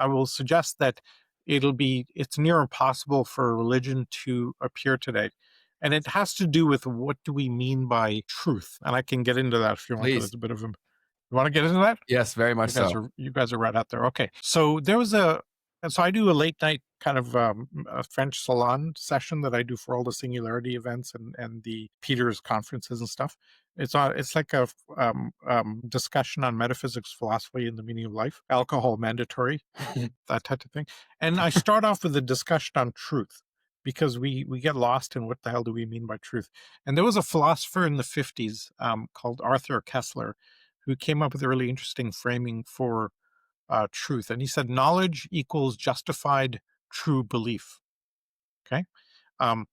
I will suggest that it's near impossible for a religion to appear today. And it has to do with what do we mean by truth. And I can get into that if you want, because Please. it's a bit of a, you want to get into that? Yes, very much so. You guys are right out there. Okay. So and so I do a late night kind of a French salon session that I do for all the Singularity events and the Peters conferences and stuff. It's like a discussion on metaphysics, philosophy, and the meaning of life. Alcohol mandatory, that type of thing. And I start off with a discussion on truth, because we get lost in what the hell do we mean by truth. And there was a philosopher in the 50s called Arthur Kessler, who came up with a really interesting framing for truth. And he said, knowledge equals justified true belief. Okay. Um,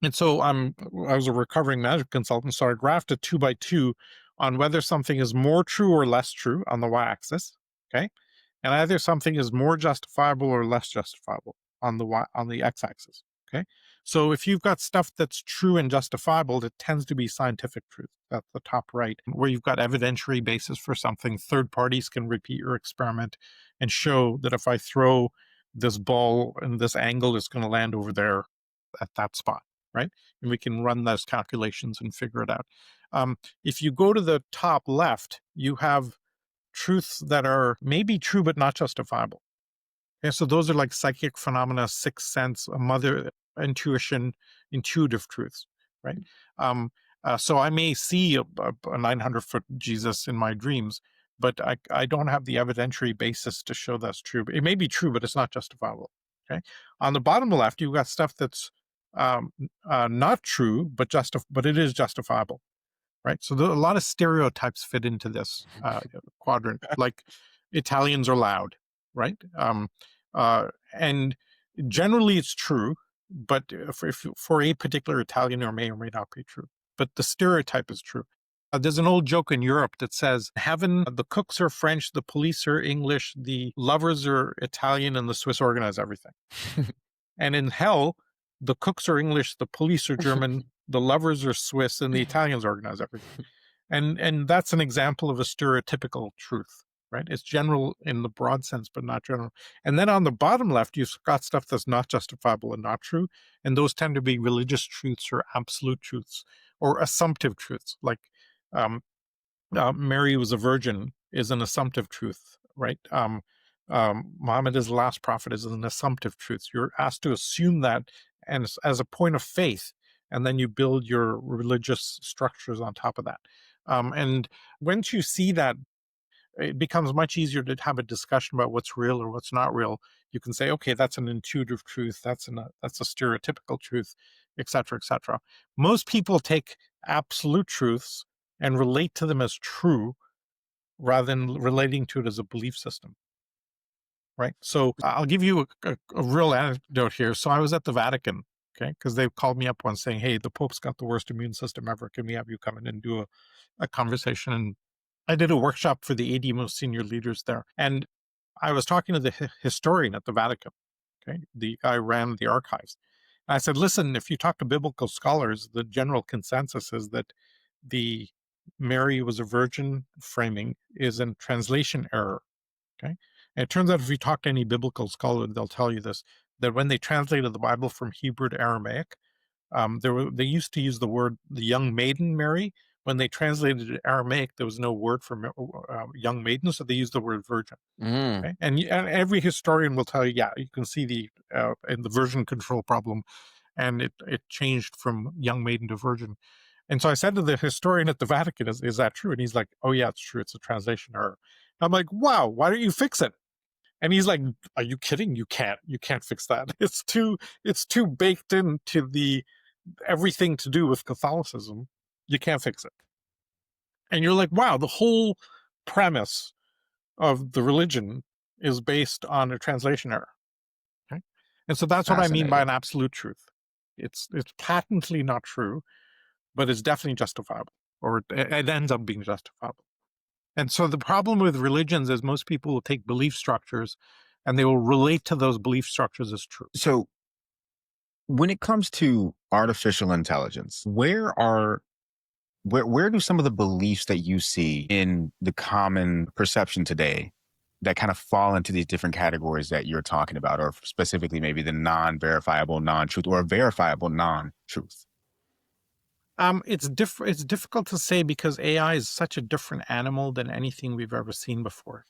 and so I was a recovering management consultant, so I graphed a 2x2 on whether something is more true or less true on the y-axis. Okay. And either something is more justifiable or less justifiable on the x-axis. Okay. So if you've got stuff that's true and justifiable, that tends to be scientific truth. That's the top right, where you've got evidentiary basis for something. Third parties can repeat your experiment and show that if I throw this ball in this angle, it's going to land over there at that spot, right? And we can run those calculations and figure it out. If you go to the top left, you have truths that are maybe true but not justifiable. Okay, so those are like psychic phenomena, sixth sense, mother intuition, intuitive truths, right? So I may see a 900-foot Jesus in my dreams, but I don't have the evidentiary basis to show that's true. It may be true, but it's not justifiable. Okay. On the bottom left, you've got stuff that's not true, but it is justifiable. Right. So a lot of stereotypes fit into this quadrant, like Italians are loud, right? And generally it's true, but for a particular Italian, or may not be true. But the stereotype is true. There's an old joke in Europe that says, heaven, the cooks are French, the police are English, the lovers are Italian, and the Swiss organize everything. And in hell, the cooks are English, the police are German, the lovers are Swiss, and the Italians organize everything. And that's an example of a stereotypical truth, right? It's general in the broad sense, but not general. And then on the bottom left, you've got stuff that's not justifiable and not true. And those tend to be religious truths or absolute truths or assumptive truths. Like Mary was a virgin is an assumptive truth, right? Muhammad is the last prophet is an assumptive truth. You're asked to assume that and as a point of faith, and then you build your religious structures on top of that. And once you see that, it becomes much easier to have a discussion about what's real or what's not real. You can say, okay, that's an intuitive truth, that's a stereotypical truth, et cetera, et cetera. Most people take absolute truths and relate to them as true rather than relating to it as a belief system. Right. So I'll give you a real anecdote here. So I was at the Vatican, okay, because they called me up once saying, hey, the Pope's got the worst immune system ever. Can we have you come in and do a conversation? And I did a workshop for the 80 most senior leaders there. And I was talking to the historian at the Vatican, okay, the guy who ran the archives. And I said, listen, if you talk to biblical scholars, the general consensus is that the Mary was a virgin framing is in translation error. Okay. And it turns out if you talk to any biblical scholar, they'll tell you this, that when they translated the Bible from Hebrew to Aramaic, they used to use the young maiden Mary. When they translated it to Aramaic, there was no word for young maiden, so they used the word virgin. Okay? And every historian will tell you, yeah, you can see in the version control problem, and it changed from young maiden to virgin. And so I said to the historian at the Vatican, is that true? And he's like, oh yeah, it's true. It's a translation error. I'm like, wow, why don't you fix it? And he's like, are you kidding? You can't fix that. It's too baked into everything to do with Catholicism. You can't fix it. And you're like, wow, the whole premise of the religion is based on a translation error. Okay? And so that's what I mean by an absolute truth. It's patently not true, but it's definitely justifiable, or it ends up being justifiable. And so the problem with religions is most people will take belief structures and they will relate to those belief structures as true. So when it comes to artificial intelligence, where do some of the beliefs that you see in the common perception today that kind of fall into these different categories that you're talking about, or specifically maybe the non-verifiable non-truth or verifiable non-truth? It's difficult to say because AI is such a different animal than anything we've ever seen before.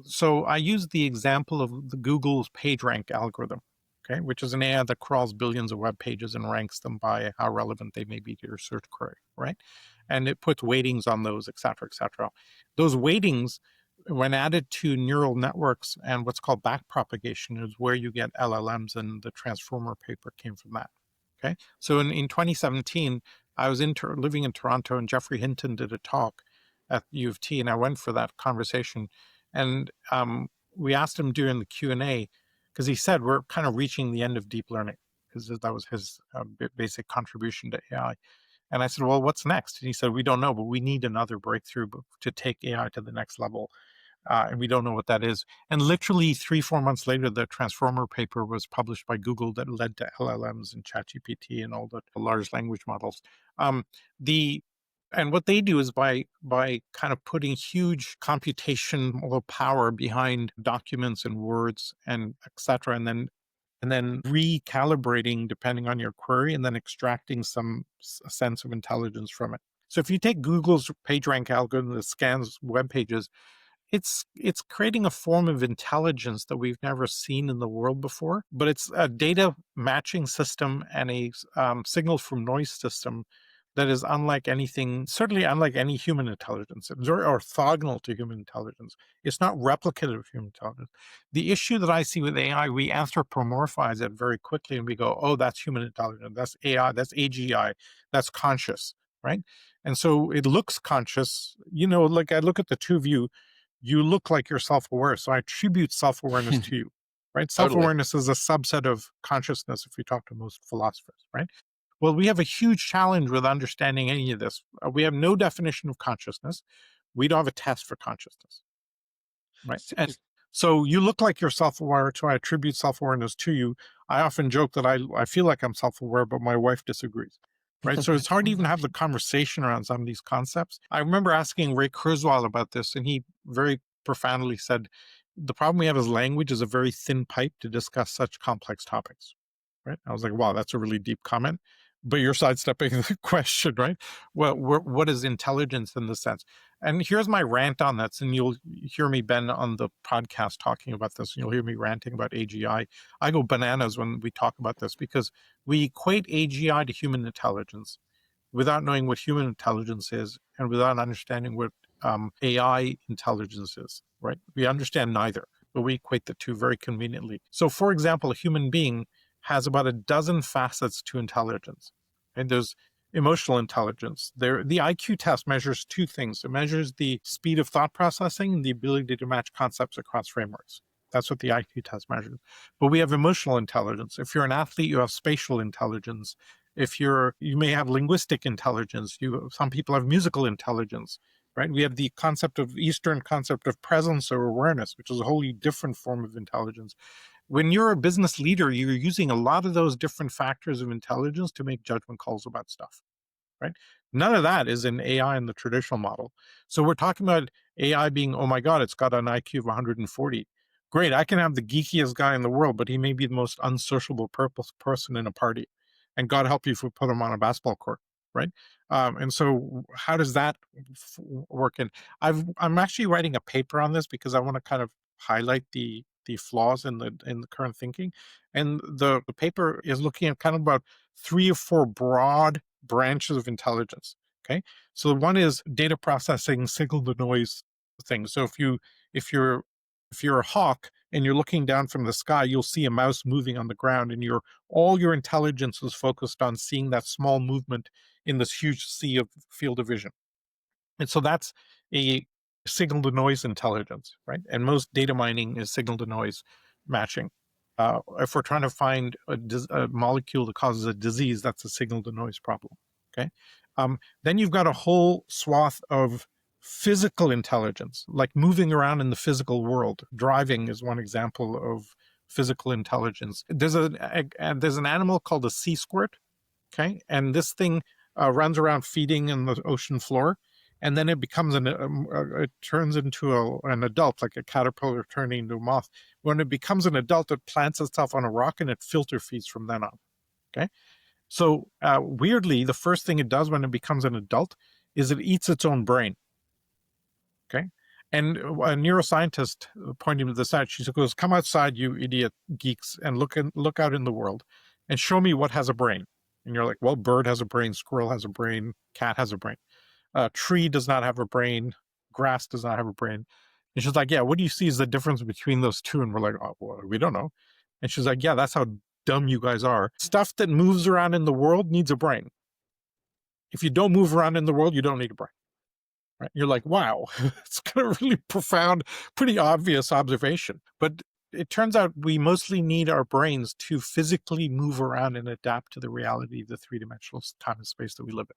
So I use the example of the Google's PageRank algorithm, okay, which is an AI that crawls billions of web pages and ranks them by how relevant they may be to your search query, right? And it puts weightings on those, et cetera, et cetera. Those weightings, when added to neural networks and what's called backpropagation, is where you get LLMs, and the Transformer paper came from that. Okay, so in 2017, I was living in Toronto, and Jeffrey Hinton did a talk at U of T, and I went for that conversation. And we asked him during the Q&A, because he said we're kind of reaching the end of deep learning, because that was his basic contribution to AI. And I said, well, what's next? And he said, we don't know, but we need another breakthrough to take AI to the next level. And we don't know what that is. And literally 3-4 months later, the Transformer paper was published by Google that led to LLMs and ChatGPT and all the large language models. Um, the and what they do is by kind of putting huge computational power behind documents and words and etc., and then recalibrating depending on your query, and then extracting some sense of intelligence from it. So if you take Google's PageRank algorithm that scans web pages, it's creating a form of intelligence that we've never seen in the world before, but it's a data matching system and a signal from noise system that is unlike anything, certainly unlike any human intelligence. It's very orthogonal to human intelligence. It's not replicative of human intelligence. The issue that I see with AI, we anthropomorphize it very quickly, and we go, oh, that's human intelligence, that's AI, that's AGI, that's conscious, right? And so it looks conscious. Like I look at the two of you, you look like you're self-aware. So I attribute self-awareness to you, right? Totally. Self-awareness is a subset of consciousness if you talk to most philosophers, right? Well, we have a huge challenge with understanding any of this. We have no definition of consciousness. We don't have a test for consciousness, right? And so you look like you're self-aware, so I attribute self-awareness to you. I often joke that I feel like I'm self-aware, but my wife disagrees, right? So it's hard to even have the conversation around some of these concepts. I remember asking Ray Kurzweil about this, and he very profoundly said, the problem we have is language is a very thin pipe to discuss such complex topics, right? I was like, wow, that's a really deep comment, but you're sidestepping the question, right? Well, what is intelligence in this sense? And here's my rant on that. And you'll hear me, Ben, on the podcast talking about this. And you'll hear me ranting about AGI. I go bananas when we talk about this because we equate AGI to human intelligence without knowing what human intelligence is and without understanding what AI intelligence is, right? We understand neither, but we equate the two very conveniently. So, for example, a human being has about a dozen facets to intelligence. And there's emotional intelligence. The IQ test measures two things. It measures the speed of thought processing and the ability to match concepts across frameworks. That's what the IQ test measures. But we have emotional intelligence. If you're an athlete, you have spatial intelligence. You may have linguistic intelligence. Some people have musical intelligence, right? We have the Eastern concept of presence or awareness, which is a wholly different form of intelligence. When you're a business leader, you're using a lot of those different factors of intelligence to make judgment calls about stuff, right? None of that is in AI in the traditional model. So we're talking about AI being, oh my God, it's got an IQ of 140. Great, I can have the geekiest guy in the world, but he may be the most unsociable person in a party. And God help you if we put him on a basketball court, right? And so how does that work? And I'm actually writing a paper on this because I want to kind of highlight the flaws in the current thinking. And the paper is looking at kind of about 3 or 4 broad branches of intelligence. Okay, so one is data processing, signal to noise things. So if you're a hawk and you're looking down from the sky, you'll see a mouse moving on the ground, and all your intelligence is focused on seeing that small movement in this huge sea of field of vision. And so that's a signal to noise intelligence, right? And most data mining is signal to noise matching. If we're trying to find a molecule that causes a disease, that's a signal to noise problem. Okay. Then you've got a whole swath of physical intelligence, like moving around in the physical world. Driving is one example of physical intelligence. There's an animal called a sea squirt. Okay, and this thing runs around feeding in the ocean floor, and then it becomes it turns into an adult, like a caterpillar turning into a moth. When it becomes an adult, it plants itself on a rock and it filter feeds from then on. Okay. So weirdly, the first thing it does when it becomes an adult is it eats its own brain. Okay. And a neuroscientist pointing this out, she goes, "Come outside, you idiot geeks, and look out in the world, and show me what has a brain." And you're like, "Well, bird has a brain, squirrel has a brain, cat has a brain. Tree does not have a brain, grass does not have a brain." And she's like, "Yeah, what do you see is the difference between those two?" And we're like, "Oh, well, we don't know." And she's like, "Yeah, that's how dumb you guys are. Stuff that moves around in the world needs a brain. If you don't move around in the world, you don't need a brain." Right? You're like, wow, it's kind of really profound, pretty obvious observation. But it turns out we mostly need our brains to physically move around and adapt to the reality of the three-dimensional time and space that we live in.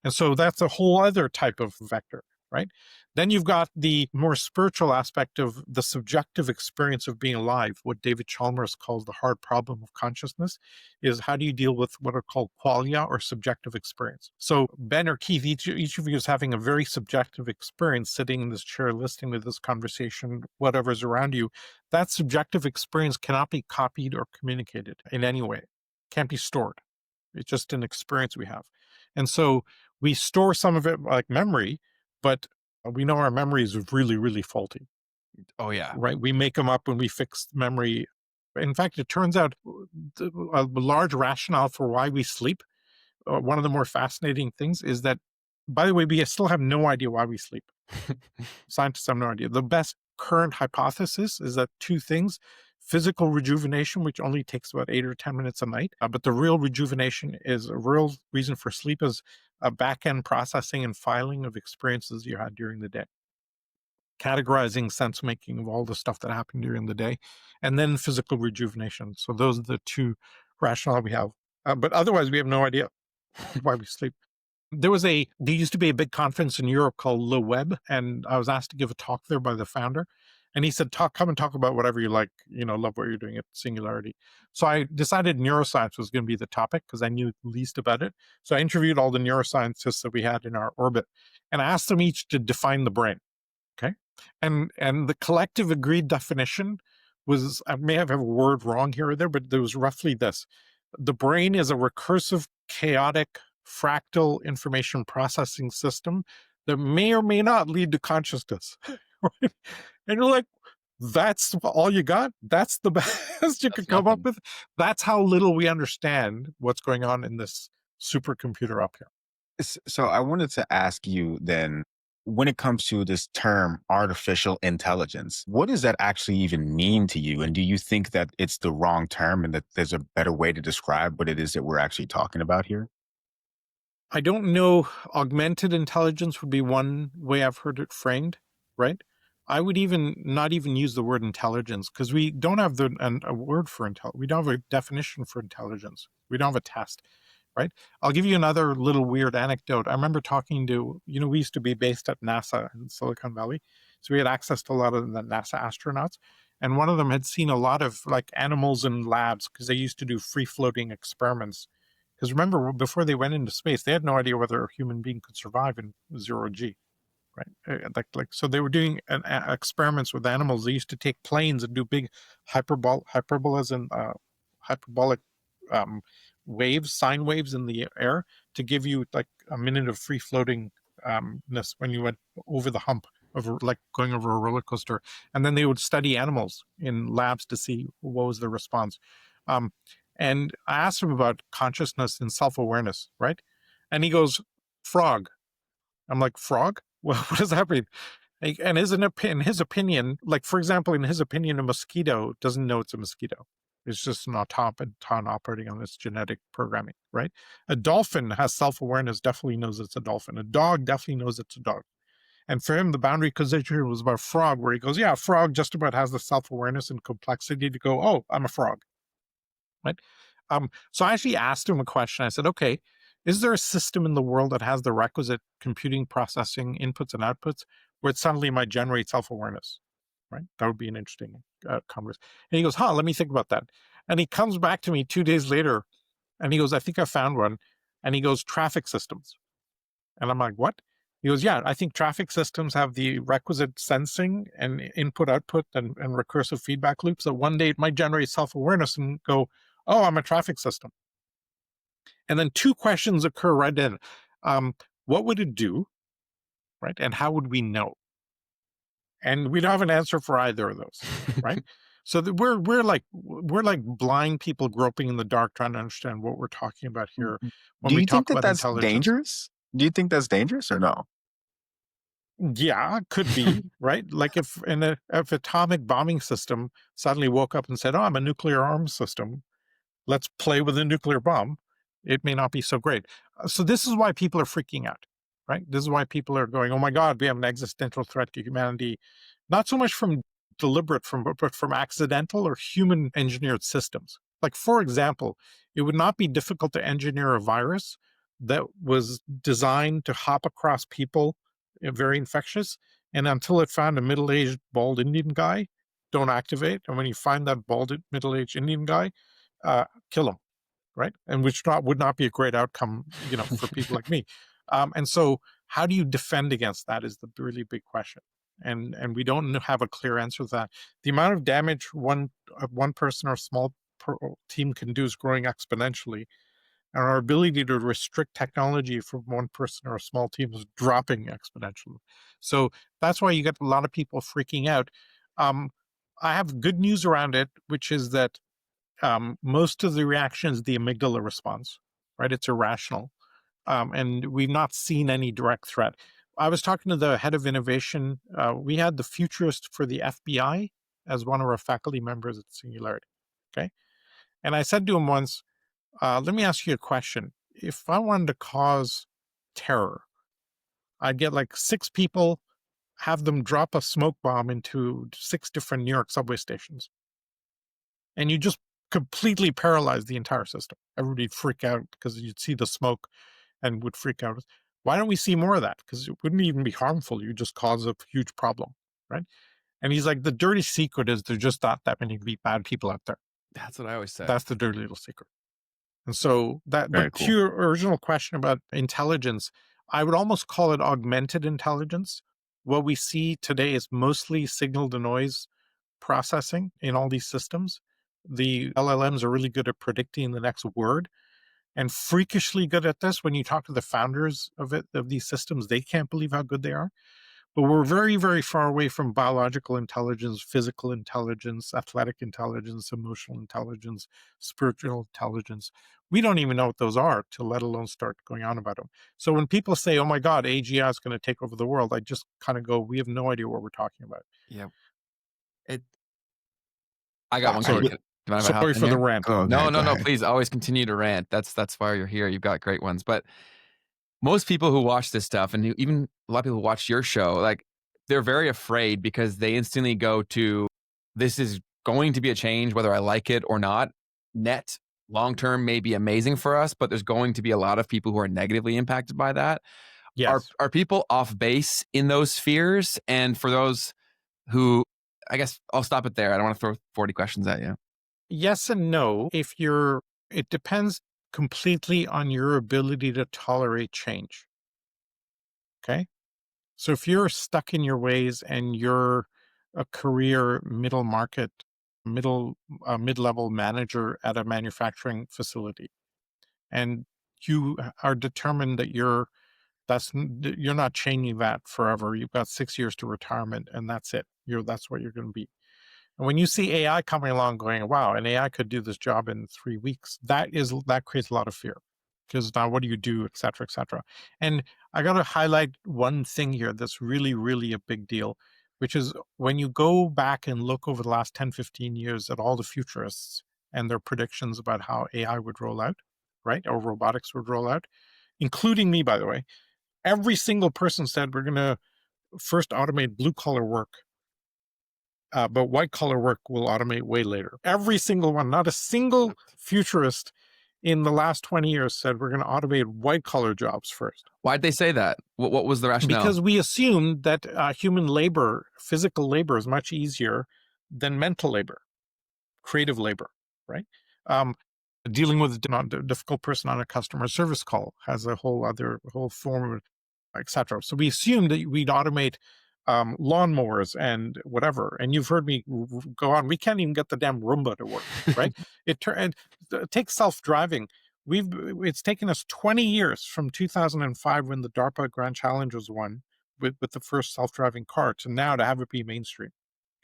And so that's a whole other type of vector, right? Then you've got the more spiritual aspect of the subjective experience of being alive. What David Chalmers calls the hard problem of consciousness is, how do you deal with what are called qualia, or subjective experience? So Ben or Keith, each of you is having a very subjective experience sitting in this chair, listening to this conversation, whatever's around you. That subjective experience cannot be copied or communicated in any way, can't be stored. It's just an experience we have. And so we store some of it like memory, but we know our memory is really, really faulty, Oh yeah. right? We make them up when we fix memory. In fact, it turns out a large rationale for why we sleep, one of the more fascinating things is that, by the way, we still have no idea why we sleep. Scientists have no idea. The best current hypothesis is that two things: physical rejuvenation, which only takes about 8 or 10 minutes a night, but the real rejuvenation is a real reason for sleep is a back end processing and filing of experiences you had during the day, categorizing, sense making of all the stuff that happened during the day, and then physical rejuvenation. So those are the two rationale we have. But otherwise, we have no idea why we sleep. There used to be a big conference in Europe called Le Web, and I was asked to give a talk there by the founder. And he said, come and talk about whatever you like, love what you're doing at Singularity. So I decided neuroscience was going to be the topic because I knew least about it. So I interviewed all the neuroscientists that we had in our orbit, and I asked them each to define the brain. Okay. And the collective agreed definition was, I may have a word wrong here or there, but there was roughly this: the brain is a recursive, chaotic, fractal information processing system that may or may not lead to consciousness. Right? And you're like, that's all you got? That's the best you That's could come up nothing. with? That's how little we understand what's going on in this supercomputer up here. So I wanted to ask you then, when it comes to this term artificial intelligence, what does that actually even mean to you? And do you think that it's the wrong term and that there's a better way to describe what it is that we're actually talking about here? I don't know. Augmented intelligence would be one way I've heard it framed, right? I would even not even use the word intelligence because we don't have a word for we don't have a definition for intelligence. We don't have a test, right? I'll give you another little weird anecdote. I remember talking to, we used to be based at NASA in Silicon Valley. So we had access to a lot of the NASA astronauts. And one of them had seen a lot of like animals in labs because they used to do free floating experiments. Because remember, before they went into space, they had no idea whether a human being could survive in zero G, right? So they were doing experiments with animals. They used to take planes and do big hyperbolas and hyperbolic um, waves, sine waves in the air to give you like a minute of free floatingness when you went over the hump of like going over a roller coaster. And then they would study animals in labs to see what was the response. Um, and I asked him about consciousness and self-awareness, right? And he goes, frog. I'm like, frog? Well, what does that mean? And in his opinion, like, for example, in his opinion, a mosquito doesn't know it's a mosquito. It's just an automaton operating on its genetic programming, right? A dolphin has self-awareness, definitely knows it's a dolphin. A dog definitely knows it's a dog. And for him, the boundary condition was about frog, where he goes, yeah, frog just about has the self-awareness and complexity to go, oh, I'm a frog, right? So I actually asked him a question. I said, okay, is there a system in the world that has the requisite computing, processing, inputs and outputs where it suddenly might generate self-awareness, right? That would be an interesting conversation. And he goes, let me think about that. And he comes back to me 2 days later and he goes, I think I found one. And he goes, traffic systems. And I'm like, what? He goes, yeah, I think traffic systems have the requisite sensing and input output and recursive feedback loops that one day it might generate self-awareness and go, oh, I'm a traffic system. And then two questions occur right then. What would it do? Right. And how would we know? And we don't have an answer for either of those. Right. So that we're like blind people groping in the dark trying to understand what we're talking about here when Do we you think talk that about that's intelligence. dangerous? Do you think that's dangerous or no? Yeah, could be, right? Like if atomic bombing system suddenly woke up and said, "Oh, I'm a nuclear arms system. Let's play with a nuclear bomb," it may not be so great. So this is why people are freaking out, right? This is why people are going, "Oh my God, we have an existential threat to humanity," not so much from deliberate, but from accidental or human engineered systems. Like for example, it would not be difficult to engineer a virus that was designed to hop across people, very infectious, and until it found a middle-aged bald Indian guy, don't activate. And when you find that bald middle-aged Indian guy, kill him, right? And which not would not be a great outcome, for people like me. And so, how do you defend against that is the really big question. And we don't have a clear answer to that. The amount of damage one person or small team can do is growing exponentially, and our ability to restrict technology from one person or a small team is dropping exponentially. So that's why you get a lot of people freaking out. Um, I have good news around it, which is that most of the reaction is the amygdala response, right? It's irrational. And we've not seen any direct threat. I was talking to the head of innovation. We had the futurist for the FBI as one of our faculty members at Singularity. Okay. And I said to him once, let me ask you a question. If I wanted to cause terror, I'd get like six people, have them drop a smoke bomb into six different New York subway stations, and you just completely paralyze the entire system. Everybody'd freak out because you'd see the smoke and would freak out. Why don't we see more of that? Because it wouldn't even be harmful. You just cause a huge problem, right? And he's like, the dirty secret is there's just not that many bad people out there. That's what I always say. That's the dirty little secret. And so that, Very but to cool. your original question about intelligence, I would almost call it augmented intelligence. What we see today is mostly signal to noise processing in all these systems. The LLMs are really good at predicting the next word and freakishly good at this. When you talk to the founders of these systems, they can't believe how good they are. But we're very, very far away from biological intelligence, physical intelligence, athletic intelligence, emotional intelligence, spiritual intelligence. We don't even know what those are, to let alone start going on about them. So when people say, "Oh my God, AGI is going to take over the world," I just kind of go, "We have no idea what we're talking about." Yeah. It. I got I, one. I Can, Sorry, would can, do you mind if I hop sorry in for the here? rant. go No, ahead. Go no, no. ahead. Please always continue to rant. That's why you're here. You've got great ones. But most people who watch this stuff, and even a lot of people who watch your show, like they're very afraid because they instantly go to, this is going to be a change, whether I like it or not. Net long term may be amazing for us, but there's going to be a lot of people who are negatively impacted by that. Yes. Are people off base in those fears? And for those who, I guess I'll stop it there. I don't want to throw 40 questions at you. Yes and no. It depends completely on your ability to tolerate change. Okay. So if you're stuck in your ways and you're a career middle market, mid-level manager at a manufacturing facility, and you are determined that you're not changing that forever. You've got 6 years to retirement, and that's it. That's what you're going to be. And when you see AI coming along, going, "Wow, an AI could do this job in 3 weeks," that creates a lot of fear, because now what do you do, et cetera, et cetera. And I got to highlight one thing here that's really, really a big deal, which is when you go back and look over the last 10, 15 years at all the futurists and their predictions about how AI would roll out, right, or robotics would roll out, including me, by the way, every single person said we're going to first automate blue collar work, but white collar work will automate way later. Every single one, not a single futurist in the last 20 years said we're going to automate white collar jobs first. Why'd they say that? What was the rationale? Because we assumed that human labor, physical labor, is much easier than mental labor, creative labor, right? Um, Dealing with a difficult person on a customer service call has a whole form of etc. So we assumed that we'd automate lawnmowers and whatever. And you've heard me go on. We can't even get the damn Roomba to work, right? And take self-driving. It's taken us 20 years from 2005 when the DARPA Grand Challenge was won with the first self-driving car to now to have it be mainstream.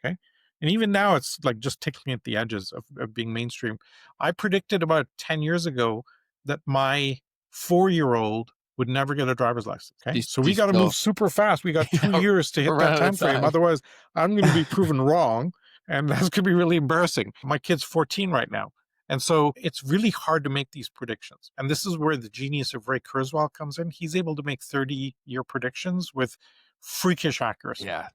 Okay. And even now, it's like just tickling at the edges of being mainstream. I predicted about 10 years ago that my 4-year-old would never get a driver's license. Okay. So we got to move super fast. We got 2 years to hit We're that running out time of frame. time. Otherwise, I'm going to be proven wrong. And that's going to be really embarrassing. My kid's 14 right now. And so it's really hard to make these predictions. And this is where the genius of Ray Kurzweil comes in. He's able to make 30-year predictions with freakish accuracy. Yeah,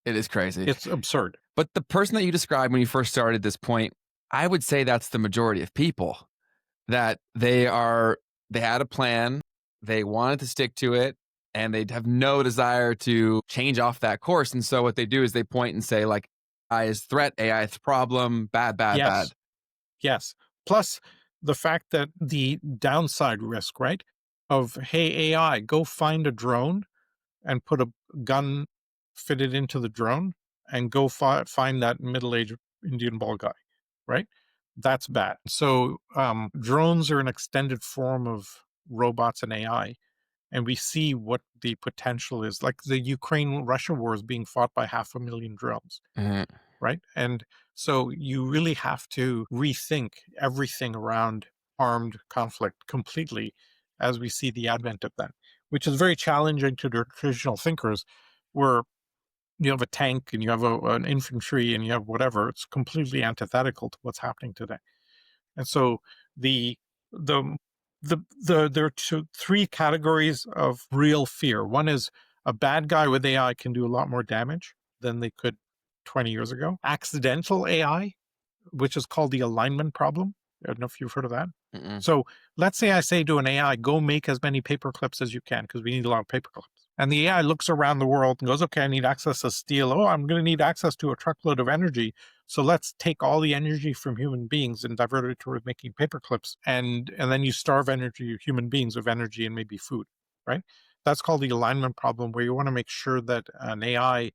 it is crazy. It's absurd. But the person that you described when you first started this point, I would say that's the majority of people, that they had a plan, they wanted to stick to it, and they'd have no desire to change off that course. And so what they do is they point and say, like, AI is threat, AI is problem, bad, Yes. bad. Yes. Plus the fact that the downside risk, right? Of, hey, AI, go find a drone and put a gun fitted into the drone and go find that middle-aged Indian ball guy, right? That's bad. So drones are an extended form of robots and AI. And we see what the potential is. Like the Ukraine-Russia war is being fought by 500,000 drones. Mhm. Right. And so you really have to rethink everything around armed conflict completely as we see the advent of that, which is very challenging to the traditional thinkers, where you have a tank and you have an infantry and you have whatever. It's completely antithetical to what's happening today. And so the the there are three categories of real fear. One is a bad guy with AI can do a lot more damage than they could 20 years ago. Accidental AI, which is called the alignment problem. I don't know if you've heard of that. Mm-mm. So let's say I say to an AI, go make as many paper clips as you can, because we need a lot of paper clips. And the AI looks around the world and goes, okay, I need access to steel. Oh, I'm going to need access to a truckload of energy. So let's take all the energy from human beings and divert it toward making paper clips. And then you starve human beings of energy and maybe food, right? That's called the alignment problem, where you want to make sure that an AI,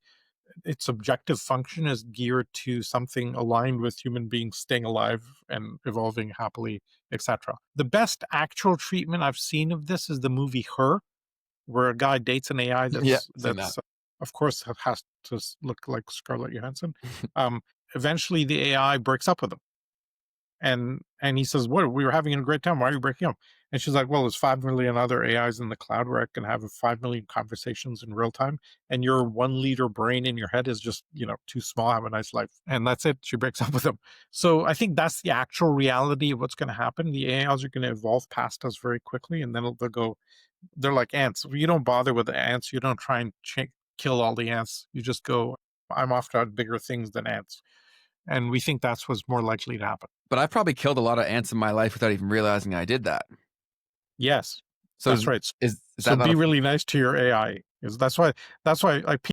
its objective function is geared to something aligned with human beings staying alive and evolving happily, etc. The best actual treatment I've seen of this is the movie Her, where a guy dates an AI Yeah, that's of course has to look like Scarlett Johansson. Eventually the AI breaks up with him. And he says, what, we were having a great time, why are you breaking up? And she's like, well, there's 5 million other AIs in the cloud where I can have 5 million conversations in real time, and your 1 liter brain in your head is just, too small. Have a nice life. And that's it. She breaks up with him. So I think that's the actual reality of what's going to happen. The AIs are going to evolve past us very quickly, and then they'll go, they're like ants. You don't bother with the ants. You don't try and kill all the ants. You just go, I'm off to bigger things than ants. And we think that's what's more likely to happen. But I probably killed a lot of ants in my life without even realizing I did that. Yes, So that's right. Is So that be really nice to your AI. That's why like